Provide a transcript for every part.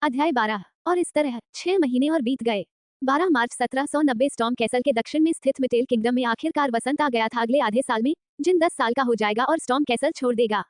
अध्याय 12। और इस तरह 6 महीने और बीत गए। 12 मार्च 1790 स्टॉर्म कैसल के दक्षिण में स्थित मिटेल किंगडम में आखिरकार वसंत आ गया था। अगले आधे साल में जिन 10 साल का हो जाएगा और स्टॉर्म कैसल छोड़ देगा।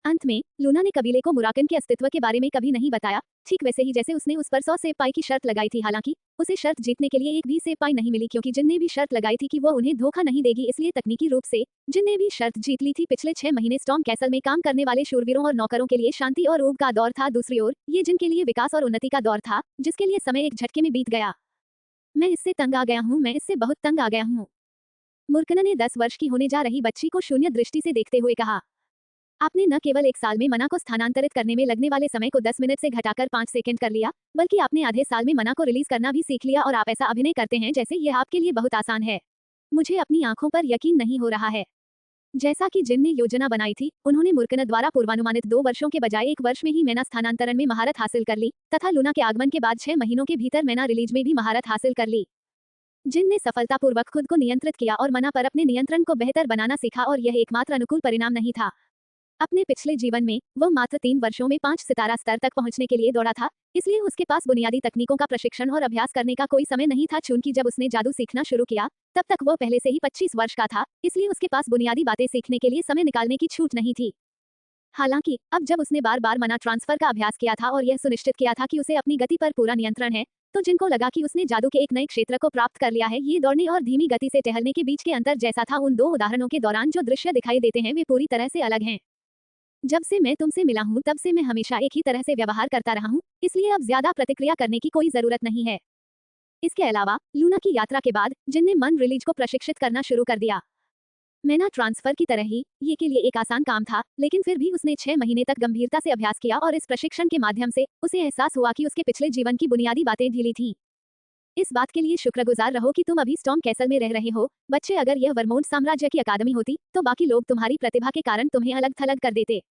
अंत में लूना ने कबीले को मुराकन के अस्तित्व के बारे में कभी नहीं बताया, ठीक वैसे ही जैसे उसने उस पर 100 सेब पाई की शर्त लगाई थी। हालांकि उसे शर्त जीतने के लिए एक भी सेब पाई नहीं मिली, क्योंकि जिन ने भी शर्त लगाई थी कि वो उन्हें धोखा नहीं देगी, इसलिए तकनीकी रूप से जिन ने भी शर्त जीत ली थी। पिछले 6 महीने स्टॉर्म कैसल में काम करने वाले शूरवीरों और नौकरों के लिए शांति और ऊब का दौर था। दूसरी ओर ये जिन के लिए विकास और उन्नति का दौर था, जिसके लिए समय एक झटके में बीत गया। मैं इससे तंग आ गया हूँ, मैं इससे बहुत तंग आ गया हूँ, मुर्कना ने 10 वर्ष की होने जा रही बच्ची को शून्य दृष्टि से देखते हुए कहा। आपने न केवल एक साल में मना को स्थानांतरित करने में लगने वाले समय को 10 मिनट से घटाकर 5 सेकंड कर लिया, बल्कि आपने आधे साल में मना को रिलीज करना भी सीख लिया, और आप ऐसा अभिनय करते हैं जैसे यह आपके लिए बहुत आसान है। मुझे अपनी आंखों पर यकीन नहीं हो रहा है। जैसा कि जिन ने योजना बनाई थी, उन्होंने मुर्कना द्वारा पूर्वानुमानित 2 वर्षों के बजाय 1 वर्ष में ही मैना स्थानांतरण में महारत हासिल कर ली, तथा लूना के आगमन के बाद 6 महीनों के भीतर मैना रिलीज में भी महारत हासिल कर ली। जिन ने सफलतापूर्वक खुद को नियंत्रित किया और मना पर अपने नियंत्रण को बेहतर बनाना सीखा, और यह एकमात्र अनुकूल परिणाम नहीं था। अपने पिछले जीवन में वह मात्र 3 वर्षों में 5 सितारा स्तर तक पहुंचने के लिए दौड़ा था, इसलिए उसके पास बुनियादी तकनीकों का प्रशिक्षण और अभ्यास करने का कोई समय नहीं था। चूंकि जब उसने जादू सीखना शुरू किया तब तक वह पहले से ही 25 वर्ष का था, इसलिए उसके पास बुनियादी बातें सीखने के लिए समय निकालने की छूट नहीं थी। हालांकि अब जब उसने बार बार मना ट्रांसफर का अभ्यास किया था और यह सुनिश्चित किया था कि उसे अपनी गति पर पूरा नियंत्रण है, तो जिनको लगा कि उसने जादू के एक नए क्षेत्र को प्राप्त कर लिया है। ये दौड़ने और धीमी गति से टहलने के बीच के अंतर जैसा था उन 2 उदाहरणों के दौरान जो दृश्य दिखाई देते हैं वे पूरी तरह से अलग हैं। जब से मैं तुमसे मिला हूँ तब से मैं हमेशा एक ही तरह से व्यवहार करता रहा हूँ, इसलिए अब ज्यादा प्रतिक्रिया करने की कोई जरूरत नहीं है। इसके अलावा लूना की यात्रा के बाद जिन ने मन रिलीज को प्रशिक्षित करना शुरू कर दिया। मैना ट्रांसफर की तरह ही ये के लिए एक आसान काम था, लेकिन फिर भी उसने 6 महीने तक गंभीरता से अभ्यास किया, और इस प्रशिक्षण के माध्यम से उसे एहसास हुआ कि उसके पिछले जीवन की बुनियादी बातें ढीली थीं। इस बात के लिए शुक्रगुजार रहो कि तुम अभी स्टॉर्म कैसल में रह रहे हो। बच्चे, अगर यह वर्मोंट साम्राज्य की अकादमी होती तो बाकी लोग तुम्हारी प्रतिभा के कारण तुम्हें अलग थलग कर देते।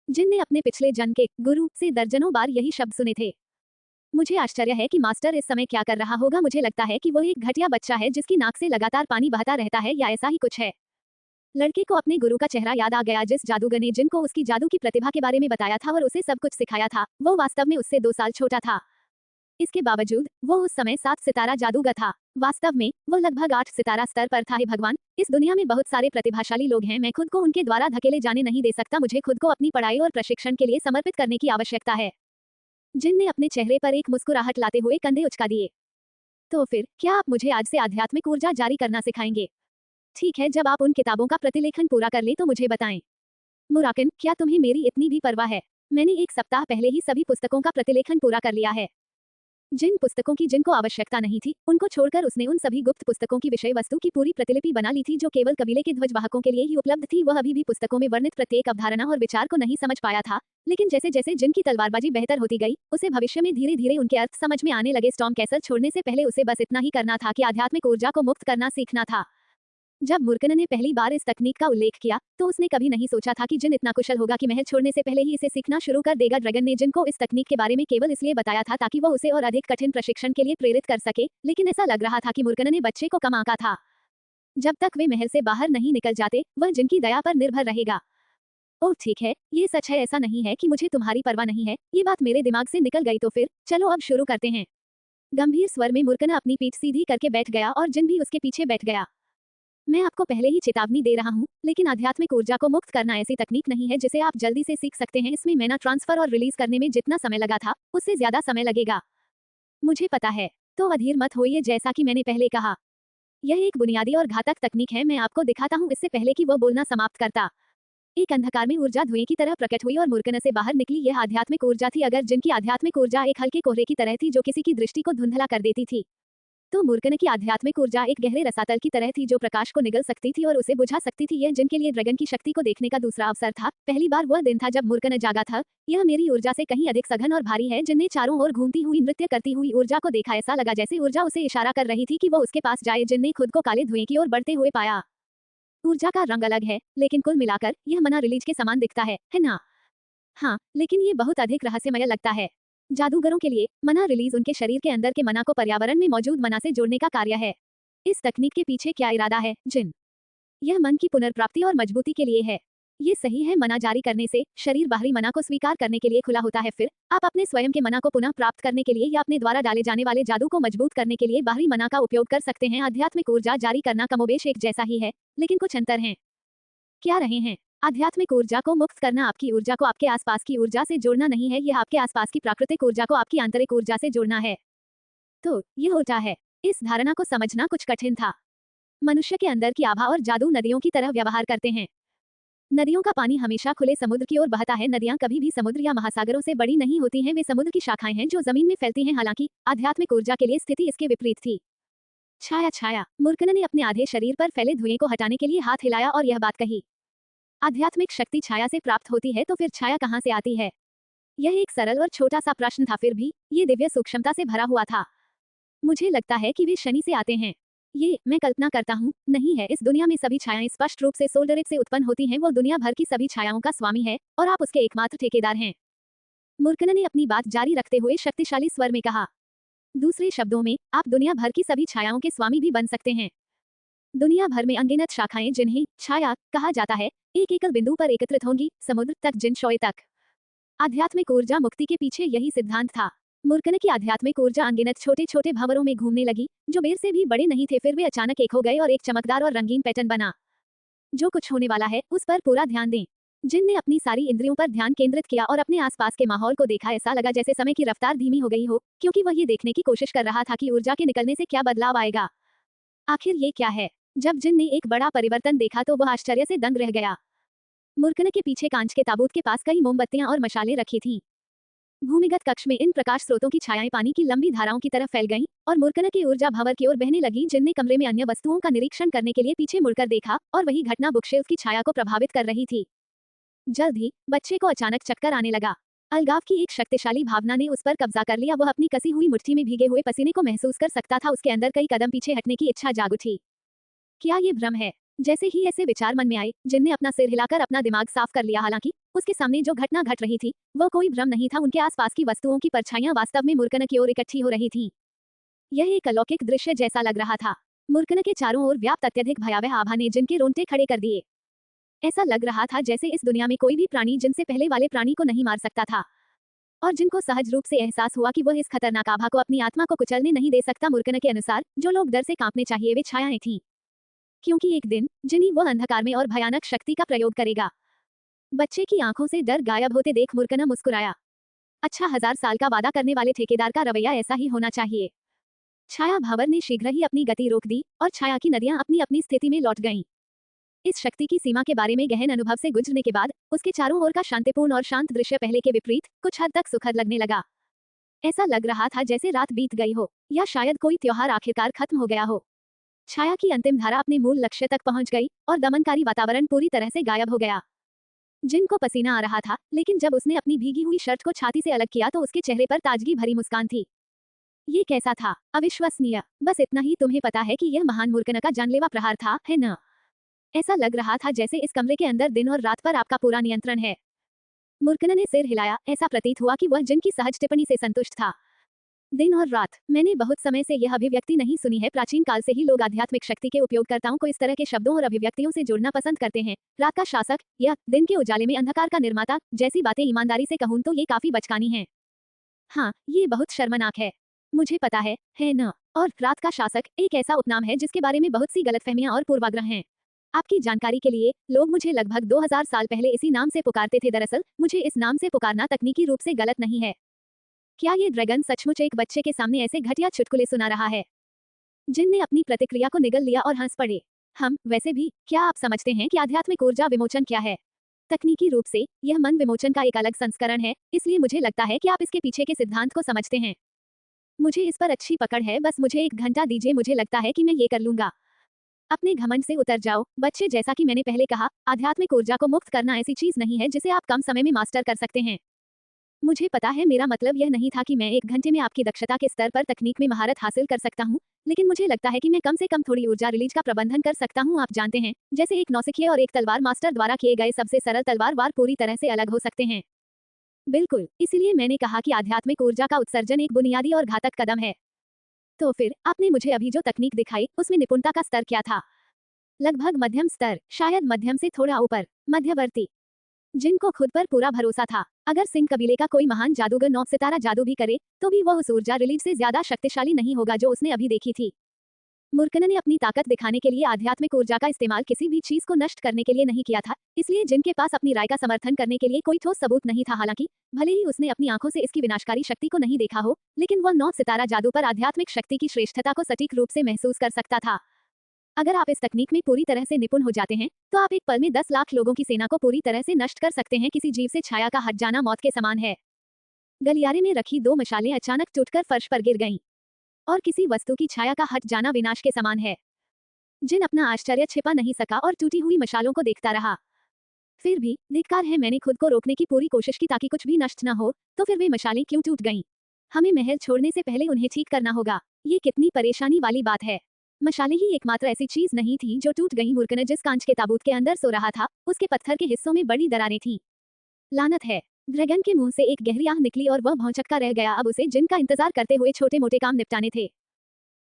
जिन ने अपने पिछले जन्म के गुरु से दर्जनों बार यही शब्द सुने थे। मुझे आश्चर्य है कि मास्टर इस समय क्या कर रहा होगा। मुझे लगता है कि वो एक घटिया बच्चा है जिसकी नाक से लगातार पानी बहता रहता है, या ऐसा ही कुछ है। लड़के को अपने गुरु का चेहरा याद आ गया, जिस जादूगर ने जिन को उसकी जादू की प्रतिभा के बारे में बताया था और उसे सब कुछ सिखाया था। वो वास्तव में उससे 2 साल छोटा था। इसके बावजूद वो उस समय 7 सितारा जादूगर था। वास्तव में वो लगभग 8 सितारा स्तर पर था। हे भगवान, इस दुनिया में बहुत सारे प्रतिभाशाली लोग हैं, मैं खुद को उनके द्वारा धकेले जाने नहीं दे सकता। मुझे खुद को अपनी पढ़ाई और प्रशिक्षण के लिए समर्पित करने की आवश्यकता है। जिन ने अपने चेहरे पर एक मुस्कुराहट लाते हुए कंधे उचका दिए। तो फिर क्या आप मुझे आज से आध्यात्मिक ऊर्जा जारी करना सिखाएंगे? ठीक है, जब आप उन किताबों का प्रतिलेखन पूरा कर ले तो मुझे बताएं। मुराकन, क्या तुम्हें मेरी इतनी भी परवाह है? मैंने 1 सप्ताह पहले ही सभी पुस्तकों का प्रतिलेखन पूरा कर लिया है। जिन पुस्तकों की जिनको आवश्यकता नहीं थी उनको छोड़कर उसने उन सभी गुप्त पुस्तकों की विषय वस्तु की पूरी प्रतिलिपि बना ली थी जो केवल कबीले के ध्वजवाहकों के लिए ही उपलब्ध थी। वह अभी भी पुस्तकों में वर्णित प्रत्येक अवधारणा और विचार को नहीं समझ पाया था, लेकिन जैसे जैसे जिन की तलवारबाजी बेहतर होती गई, उसे भविष्य में धीरे धीरे उनके अर्थ समझ में आने लगे। स्टॉर्म कैसल छोड़ने से पहले उसे बस इतना ही करना था कि आध्यात्मिक ऊर्जा को मुक्त करना सीखना था। जब मुर्कना ने पहली बार इस तकनीक का उल्लेख किया तो उसने कभी नहीं सोचा था कि जिन इतना कुशल होगा कि महल छोड़ने से पहले ही इसे सीखना शुरू कर देगा। ड्रैगन ने जिन को इस तकनीक के बारे में केवल इसलिए बताया था ताकि वह उसे और अधिक कठिन प्रशिक्षण के लिए प्रेरित कर सके, लेकिन ऐसा लग रहा था कि मुर्कना ने बच्चे को कम आंका था। जब तक वे महल से बाहर नहीं निकल जाते वह जिनकी दया पर निर्भर रहेगा। ओह ठीक है, ये सच है, ऐसा नहीं है कि मुझे तुम्हारी परवाह नहीं है। ये बात मेरे दिमाग से निकल गई। तो फिर चलो अब शुरू करते हैं। गंभीर स्वर में मुर्कना अपनी पीठ सीधी करके बैठ गया और जिन भी उसके पीछे बैठ गया। मैं आपको पहले ही चेतावनी दे रहा हूँ, लेकिन आध्यात्मिक ऊर्जा को मुक्त करना ऐसी तकनीक नहीं है जिसे आप जल्दी से सीख सकते हैं। इसमें मैना ट्रांसफर और रिलीज करने में जितना समय लगा था उससे ज्यादा समय लगेगा। मुझे पता है, तो अधीर मत होइए। जैसा कि मैंने पहले कहा, यह एक बुनियादी और घातक तकनीक है। मैं आपको दिखाता हूँ। इससे पहले कि वो बोलना समाप्त करता, एक अंधकार में ऊर्जा धुएं की तरह प्रकट हुई और मुर्कना से बाहर निकली। यह आध्यात्मिक ऊर्जा थी। अगर जिनकी आध्यात्मिक ऊर्जा एक हल्के कोहरे की तरह थी जो किसी की दृष्टि को धुंधला कर देती थी, तो मुर्कना की आध्यात्मिक ऊर्जा एक गहरे रसातल की तरह थी जो प्रकाश को निगल सकती थी और उसे बुझा सकती थी। यह जिनके लिए ड्रैगन की शक्ति को देखने का दूसरा अवसर था। पहली बार वह दिन था जब मुर्कना जागा था। यह मेरी ऊर्जा से कहीं अधिक सघन और भारी है। जिनने चारों ओर घूमती हुई नृत्य करती हुई ऊर्जा को देखा। ऐसा लगा जैसे ऊर्जा उसे इशारा कर रही थी कि वो उसके पास जाए। जिनने खुद को काले धुएं की ओर बढ़ते हुए पाया। ऊर्जा का रंग अलग है, लेकिन कुल मिलाकर यह मना रिलीज के समान दिखता है ना? हाँ, लेकिन ये बहुत अधिक रहस्यमय लगता है। जादूगरों के लिए मना रिलीज उनके शरीर के अंदर के मना को पर्यावरण में मौजूद मना से जोड़ने का कार्य है। इस तकनीक के पीछे क्या इरादा है, जिन? यह मन की पुनर्प्राप्ति और मजबूती के लिए है। ये सही है, मना जारी करने से शरीर बाहरी मना को स्वीकार करने के लिए खुला होता है। फिर आप अपने स्वयं के मना को पुनः प्राप्त करने के लिए या अपने द्वारा डाले जाने वाले जादू को मजबूत करने के लिए बाहरी मना का उपयोग कर सकते हैं। आध्यात्मिक ऊर्जा जारी करना कमोबेश एक जैसा ही है, लेकिन कुछ अंतर हैं। क्या रहे हैं? आध्यात्मिक ऊर्जा को मुक्त करना आपकी ऊर्जा को आपके आसपास की ऊर्जा से जोड़ना नहीं है, यह आपके आसपास की प्राकृतिक ऊर्जा को आपकी आंतरिक ऊर्जा से जोड़ना है। तो यह उल्टा है। इस धारणा को समझना कुछ कठिन था। मनुष्य के अंदर की आभा और जादू नदियों की तरह व्यवहार करते हैं। नदियों का पानी हमेशा खुले समुद्र की ओर बहता है। नदियां कभी भी समुद्र या महासागरों से बड़ी नहीं होती हैं, वे समुद्र की शाखाएं हैं जो जमीन में फैलती हैं। हालांकि आध्यात्मिक ऊर्जा के लिए स्थिति इसके विपरीत थी। छाया छाया मूर्खन ने अपने आधे शरीर पर फैले धुएं को हटाने के लिए हाथ हिलाया और यह बात कही, आध्यात्मिक शक्ति छाया से प्राप्त होती है, तो फिर छाया कहां से आती है? यह एक सरल और छोटा सा प्रश्न था, फिर भी ये दिव्य सूक्ष्मता से भरा हुआ था। मुझे लगता है कि वे शनि से आते हैं। ये मैं कल्पना करता हूँ नहीं है। इस दुनिया में सभी छायाएं स्पष्ट रूप से सोल्डरिक से उत्पन्न होती हैं। वो दुनिया भर की सभी छायाओं का स्वामी है और आप उसके एकमात्र ठेकेदार हैं। मूर्खन ने अपनी बात जारी रखते हुए शक्तिशाली स्वर में कहा, दूसरे शब्दों में आप दुनिया भर की सभी छायाओं के स्वामी भी बन सकते हैं। दुनिया भर में अनगिनत शाखाएं जिन्हें छाया कहा जाता है, एक एकल बिंदु पर एकत्रित होंगी, समुद्र तक जिन शोय तक। आध्यात्मिक ऊर्जा मुक्ति के पीछे यही सिद्धांत था। मूर्खन की आध्यात्मिक ऊर्जा अनगिनत छोटे छोटे भंवरों में घूमने लगी, जो बेर से भी बड़े नहीं थे। फिर वे अचानक एक हो गए और एक चमकदार और रंगीन पैटर्न बना। जो कुछ होने वाला है उस पर पूरा ध्यान दें। जिन ने अपनी सारी इंद्रियों पर ध्यान केंद्रित किया और अपने आसपास के माहौल को देखा, ऐसा लगा जैसे समय की रफ्तार धीमी हो गई हो, क्योंकि वह ये देखने की कोशिश कर रहा था कि ऊर्जा के निकलने से क्या बदलाव आएगा। आखिर ये क्या है? जब जिन ने एक बड़ा परिवर्तन देखा तो वह आश्चर्य से दंग रह गया। मूर्खन के पीछे कांच के ताबूत के पास कई मोमबत्तियां और मशालें रखी थीं। भूमिगत कक्ष में इन प्रकाश स्रोतों की छायाएं पानी की लंबी धाराओं की तरफ फैल गईं और मूर्खन की ऊर्जा भंवर की ओर बहने लगी। जिन ने कमरे में अन्य वस्तुओं का निरीक्षण करने के लिए पीछे मुड़कर देखा और वही घटना बुकशेल्फ की छाया को प्रभावित कर रही थी। जल्द ही बच्चे को अचानक चक्कर आने लगा। अलगाव की एक शक्तिशाली भावना ने उस पर कब्जा कर लिया। वह अपनी कसी हुई मुट्ठी में भीगे हुए पसीने को महसूस कर सकता था। उसके अंदर कई कदम पीछे हटने की इच्छा जाग उठी। क्या ये भ्रम है? जैसे ही ऐसे विचार मन में आए, जिन ने अपना सिर हिलाकर अपना दिमाग साफ कर लिया। हालांकि उसके सामने जो घटना घट रही थी वह कोई भ्रम नहीं था। उनके आसपास की वस्तुओं की परछाइयां वास्तव में मूर्खन की ओर इकट्ठी हो रही थीं। यह एक अलौकिक दृश्य जैसा लग रहा था। मूर्खन के चारों ओर व्याप्त अत्यधिक भयावह आभा ने जिनके रोंगटे खड़े कर दिए। ऐसा लग रहा था जैसे इस दुनिया में कोई भी प्राणी जिनसे पहले वाले प्राणी को नहीं मार सकता था, और जिनको सहज रूप से एहसास हुआ कि वह इस खतरनाक आभा को अपनी आत्मा को कुचलने नहीं दे सकता। मूर्खन के अनुसार जो लोग डर से कांपने चाहिए वे छायाएं थीं, क्योंकि एक दिन जिन्हीं वह अंधकार में और भयानक शक्ति का प्रयोग करेगा। बच्चे की आंखों से डर गायब होते देख मूर्खन मुस्कुराया। अच्छा, 1000 साल का वादा करने वाले ठेकेदार का रवैया ऐसा ही होना चाहिए। छाया भंवर ने शीघ्र ही अपनी गति रोक दी और छाया की नदियां अपनी अपनी स्थिति में लौट गईं। इस शक्ति की सीमा के बारे में गहन अनुभव से गुजरने के बाद उसके चारों ओर का शांतिपूर्ण और शांत दृश्य पहले के विपरीत कुछ हद तक सुखद लगने लगा। ऐसा लग रहा था जैसे रात बीत गई हो, या शायद कोई त्योहार आखिरकार खत्म हो गया हो। छाया की अंतिम धारा अपने मूल लक्ष्य तक पहुंच गई और दमनकारी वातावरण पूरी तरह से गायब हो गया। जिन को पसीना आ रहा था, लेकिन जब उसने अपनी भीगी हुई शर्ट को छाती से अलग किया तो उसके चेहरे पर ताजगी भरी मुस्कान थी। ये कैसा था? अविश्वसनीय। बस इतना ही तुम्हें पता है कि यह महान मूर्खन का जानलेवा प्रहार था, है न? ऐसा लग रहा था जैसे इस कमरे के अंदर दिन और रात पर आपका पूरा नियंत्रण है। मूर्खन ने सिर हिलाया। ऐसा प्रतीत हुआ कि वह जिन की सहज टिप्पणी से संतुष्ट था। दिन और रात, मैंने बहुत समय से यह अभिव्यक्ति नहीं सुनी है। प्राचीन काल से ही लोग आध्यात्मिक शक्ति के उपयोगकर्ताओं को इस तरह के शब्दों और अभिव्यक्तियों से जोड़ना पसंद करते हैं। रात का शासक या दिन के उजाले में अंधकार का निर्माता जैसी बातें ईमानदारी से कहूं तो ये काफी बचकानी हैं। हाँ, ये बहुत शर्मनाक है। मुझे पता है न? और रात का शासक एक ऐसा उपनाम है जिसके बारे में बहुत सी गलतफहमियां और पूर्वाग्रह हैं। आपकी जानकारी के लिए, लोग मुझे लगभग 2000 साल पहले इसी नाम से पुकारते थे। दरअसल मुझे इस नाम से पुकारना तकनीकी रूप से गलत नहीं है। क्या ये ड्रैगन सचमुच एक बच्चे के सामने ऐसे घटिया चुटकुले सुना रहा है? जिन ने अपनी प्रतिक्रिया को निगल लिया और हंस पड़े। वैसे भी, क्या आप समझते हैं कि आध्यात्मिक ऊर्जा विमोचन क्या है? तकनीकी रूप से यह मन विमोचन का एक अलग संस्करण है, इसलिए मुझे लगता है कि आप इसके पीछे के सिद्धांत को समझते हैं। मुझे इस पर अच्छी पकड़ है, बस मुझे 1 घंटा दीजिए। मुझे लगता है कि मैं ये कर लूंगा। अपने घमंड से उतर जाओ, बच्चे। जैसा कि मैंने पहले कहा, आध्यात्मिक ऊर्जा को मुक्त करना ऐसी चीज नहीं है जिसे आप कम समय में मास्टर कर सकते हैं। मुझे पता है, मेरा मतलब यह नहीं था कि मैं 1 घंटे में आपकी दक्षता के स्तर पर तकनीक में महारत हासिल कर सकता हूँ, लेकिन मुझे लगता है कि मैं कम से कम थोड़ी ऊर्जा रिलीज का प्रबंधन कर सकता हूँ। आप जानते हैं, जैसे एक नौसिखिए और एक तलवार मास्टर द्वारा किए गए सबसे सरल तलवार वार पूरी तरह से अलग हो सकते हैं। बिल्कुल, इसलिए मैंने कहा कि आध्यात्मिक ऊर्जा का उत्सर्जन एक बुनियादी और घातक कदम है। तो फिर आपने मुझे अभी जो तकनीक दिखाई उसमें निपुणता का स्तर क्या था? लगभग मध्यम स्तर, शायद मध्यम से थोड़ा ऊपर, मध्यवर्ती। जिनको खुद पर पूरा भरोसा था, अगर सिंह कबीले का कोई महान जादूगर 9 सितारा जादू भी करे तो भी वह उस ऊर्जा रिलीज से ज्यादा शक्तिशाली नहीं होगा जो उसने अभी देखी थी। मुर्कन ने अपनी ताकत दिखाने के लिए आध्यात्मिक ऊर्जा का इस्तेमाल किसी भी चीज को नष्ट करने के लिए नहीं किया था, इसलिए जिन के पास अपनी राय का समर्थन करने के लिए कोई ठोस सबूत नहीं था। हालांकि भले ही उसने अपनी आंखों से इसकी विनाशकारी शक्ति को नहीं देखा हो, लेकिन वह 9 सितारा जादू पर आध्यात्मिक शक्ति की श्रेष्ठता को सटीक रूप से महसूस कर सकता था। अगर आप इस तकनीक में पूरी तरह से निपुण हो जाते हैं तो आप एक पल में 10 लाख लोगों की सेना को पूरी तरह से नष्ट कर सकते हैं। किसी जीव से छाया का हट जाना मौत के समान है। गलियारे में रखी 2 मशालें अचानक टूटकर फर्श पर गिर गईं, और किसी वस्तु की छाया का हट जाना विनाश के समान है। जिन अपना आश्चर्य छिपा नहीं सका और टूटी हुई मशालों को देखता रहा। फिर भी धिक्कार है, मैंने खुद को रोकने की पूरी कोशिश की ताकि कुछ भी नष्ट न हो, तो फिर वे मशालें क्यों टूट गईं? हमें महल छोड़ने से पहले उन्हें ठीक करना होगा। ये कितनी परेशानी वाली बात है। मशालें ही एकमात्र ऐसी चीज नहीं थी जो टूट गई। मुर्कन जिस कांच के ताबूत के अंदर सो रहा था, उसके पत्थर के हिस्सों में बड़ी दरारें थीं। लानत है। ड्रैगन के मुंह से एक गहरी आह निकली और वह भौंचक्का रह गया। अब उसे जिन का इंतजार करते हुए छोटे मोटे काम निपटाने थे।